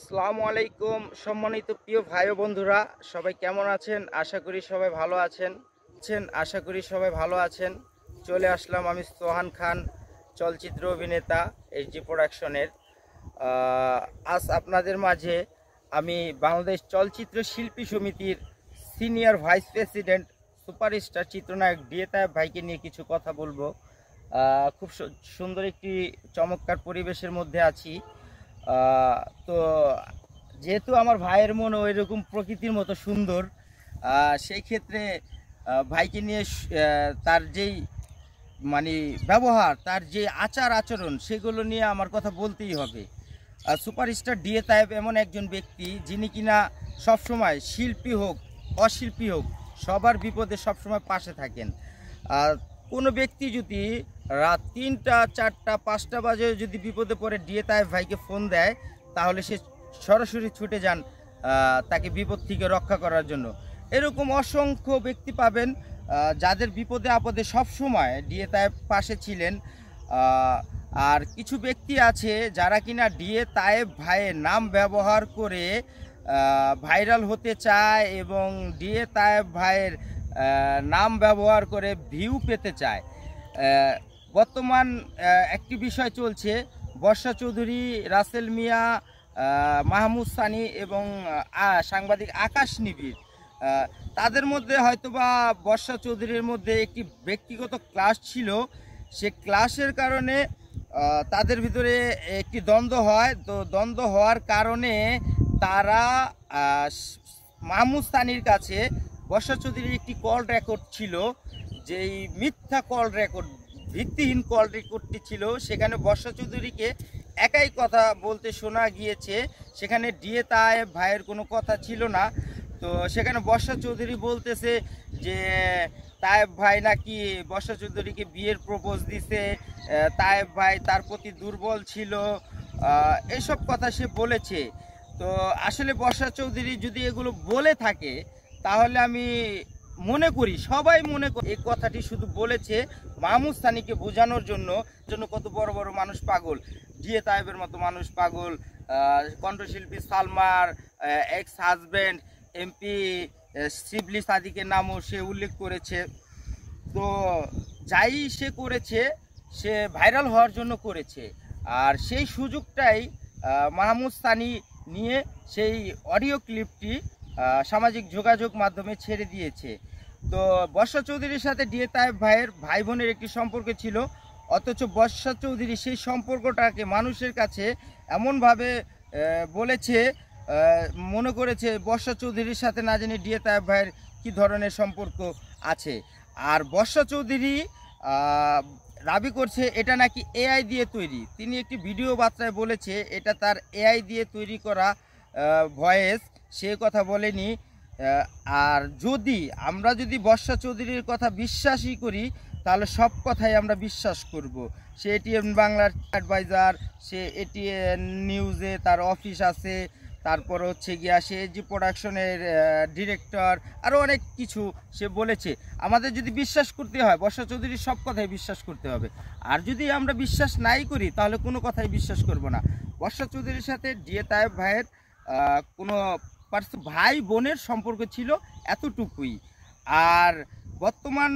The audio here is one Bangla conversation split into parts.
আসসালামু আলাইকুম সম্মানিত প্রিয় ভাই ও বন্ধুরা, সবাই কেমন আছেন? আশা করি সবাই ভালো আছেন। চলে আসলাম আমি সোহান খান, চলচ্চিত্র অভিনেতা, এইচডি প্রোডাকশনের। আজ আপনাদের মাঝে আমি বাংলাদেশ চলচ্চিত্র শিল্পী সমিতির সিনিয়র ভাইস প্রেসিডেন্ট সুপারস্টার চিত্রনায়ক ডিএ তায়েব ভাইকে নিয়ে কিছু কথা বলবো। খুব সুন্দর একটি চমৎকার পরিবেশের মধ্যে আছি। তো যেহেতু আমার ভাইয়ের মন ওই রকম প্রকৃতির মতো সুন্দর, সেই ক্ষেত্রে ভাইকে নিয়ে তার যেই মানে ব্যবহার, তার যে আচার আচরণ, সেগুলো নিয়ে আমার কথা বলতেই হবে। সুপারস্টার ডিএ তায়েব এমন একজন ব্যক্তি যিনি কিনা সবসময় শিল্পী হোক অশিল্পী হোক সবার বিপদে সবসময় পাশে থাকেন। কোনো ব্যক্তি যদি রাত 3টা 4টা 5টা বাজে যদি বিপদে পড়ে ডিএ তায়েব ভাইকে ফোন দেয়, তাহলে সে সরাসরি ছুটে যান তাকে বিপদ থেকে রক্ষা করার জন্য। এরকম অসংখ্য ব্যক্তি পাবেন যাদের বিপদে আপদে সবসময় ডিএ তায়েব পাশে ছিলেন। আর কিছু ব্যক্তি আছে যারা কিনা ডিএ তায়েব ভাইয়ের নাম ব্যবহার করে ভাইরাল হতে চায় এবং ডিএ তায়েব ভাইয়ের নাম ব্যবহার করে ভিউ পেতে চায়। বর্তমান একটি বিষয় চলছে, বর্ষা চৌধুরী, রাসেল মিয়া, মাহমুদ সানি এবং সাংবাদিক আকাশ নিবিড়, তাদের মধ্যে হয়তোবা বর্ষা চৌধুরীর মধ্যে একটি ব্যক্তিগত ক্লাশ ছিল। সে ক্লাশের কারণে তাদের ভিতরে একটি দ্বন্দ্ব হয়। তো দ্বন্দ্ব হওয়ার কারণে তারা মাহমুদ সানির কাছে বর্ষা চৌধুরীর একটি কল রেকর্ড ছিল, যেই মিথ্যা কল রেকর্ড, ভিত্তিহীন কল রেকর্ডটি ছিল। সেখানে বর্ষা চৌধুরীকে একাই কথা বলতে শোনা গিয়েছে, সেখানে ডিএ তায়েব ভাইয়ের কোনো কথা ছিল না। তো সেখানে বর্ষা চৌধুরী বলতেছে যে তায়েব ভাই নাকি বর্ষা চৌধুরীকে বিয়ের প্রপোজ দিছে, তায়েব ভাই তার প্রতি দুর্বল ছিল, এসব কথা সে বলেছে। তো আসলে বর্ষা চৌধুরী যদি এগুলো বলে থাকে, তাহলে আমি মনে করি, সবাই মনে করি এই কথাটি শুধু বলেছে মাহমুদ সানিকে বোঝানোর জন্য। কত বড় বড় মানুষ পাগল, ডিএ তায়েবের মতো মানুষ পাগল, কণ্ঠশিল্পী সালমার এক্স হাজব্যান্ড এমপি শিবলি সাদিকের নামও সে উল্লেখ করেছে। তো যাই সে করেছে, সে ভাইরাল হওয়ার জন্য করেছে। আর সেই সুযোগটাই মাহমুদ সানি নিয়ে সেই অডিও ক্লিপটি সামাজিক যোগাযোগ মাধ্যমে ছেড়ে দিয়েছে। তো বর্ষা চৌধুরীর সাথে ডিএ তায়েব ভাইয়ের ভাই বোনের একটি সম্পর্ক ছিল, অথচ বর্ষা চৌধুরী সেই সম্পর্কটাকে মানুষের কাছে এমনভাবে বলেছে, মনে করেছে বর্ষা চৌধুরীর সাথে না জানি ডিএ তায়েব ভাইয়ের কী ধরনের সম্পর্ক আছে। আর বর্ষা চৌধুরী দাবি করছে এটা নাকি এআই দিয়ে তৈরি। তিনি একটি ভিডিও বার্তায় বলেছে এটা তার এআই দিয়ে তৈরি করা ভয়েস, সে কথা বলেনি। আর আমরা যদি বর্ষা চৌধুরীর কথা বিশ্বাসই করি, তাহলে সব কথাই আমরা বিশ্বাস করব। সে এটিএন বাংলার অ্যাডভাইজার, সে এটিএন নিউজে তার অফিস আছে, তারপর হচ্ছে গিয়া সে যে প্রোডাকশনের ডিরেক্টর, আরও অনেক কিছু সে বলেছে। আমাদের যদি বিশ্বাস করতে হয়, বর্ষা চৌধুরীর সব কথাই বিশ্বাস করতে হবে। আর যদি আমরা বিশ্বাস নাই করি, তাহলে কোনো কথাই বিশ্বাস করব না। বর্ষা চৌধুরীর সাথে ডিএ তায়েব ভাইয়ের কোনো ভাই বোনের সম্পর্ক ছিল, এতটুকুই। আর বর্তমান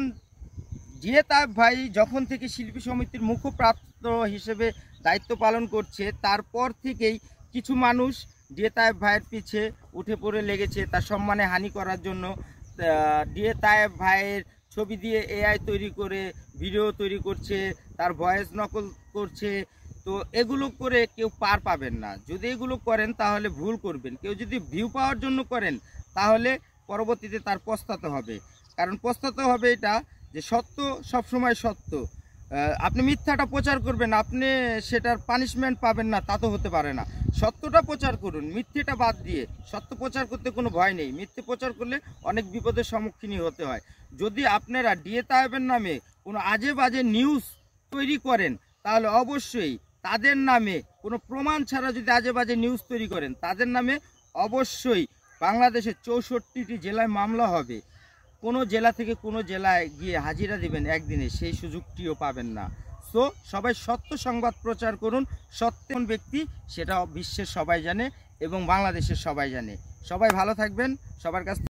ডিএ তায়েব ভাই যখন থেকে শিল্পী সমিতির মুখপাত্র হিসেবে দায়িত্ব পালন করছে, তারপর থেকেই কিছু মানুষ ডিএ তায়েব ভাইয়ের পিছে উঠে পড়ে লেগেছে তার সম্মানে হানি করার জন্য। ডিএ তায়েব ভাইয়ের ছবি দিয়ে এআই তৈরি করে ভিডিও তৈরি করছে, তার ভয়েস নকল করছে। তো এগুলো করে কেউ পার পাবেন না। যদি এগুলো করেন তাহলে ভুল করবেন। কেউ যদি ভিউ পাওয়ার জন্য করেন, তাহলে পরবর্তীতে তার পস্তাতে হবে। কারণ পস্তাতে হবে এটা যে সত্য সবসময় সত্য। আপনি মিথ্যাটা প্রচার করবেন, আপনি সেটার পানিশমেন্ট পাবেন না, তা তো হতে পারে না। সত্যটা প্রচার করুন, মিথ্যেটা বাদ দিয়ে। সত্য প্রচার করতে কোনো ভয় নেই, মিথ্যে প্রচার করলে অনেক বিপদের সম্মুখীন হতে হয়। যদি আপনারা ডিএ তায়েবের নামে কোনো আজে বাজে নিউজ তৈরি করেন, তাহলে অবশ্যই তাদের নামে কোনো প্রমাণ ছাড়া যদি আজে বাজে নিউজ তৈরি করেন, তাদের নামে অবশ্যই বাংলাদেশের 64টি জেলায় মামলা হবে। কোনো জেলা থেকে কোনো জেলায় গিয়ে হাজিরা দেবেন একদিনে, সেই সুযোগটিও পাবেন না। তো সবাই সত্য সংবাদ প্রচার করুন। সত্য কোন ব্যক্তি সেটা বিশ্বের সবাই জানে এবং বাংলাদেশের সবাই জানে। সবাই ভালো থাকবেন। সবার কাছ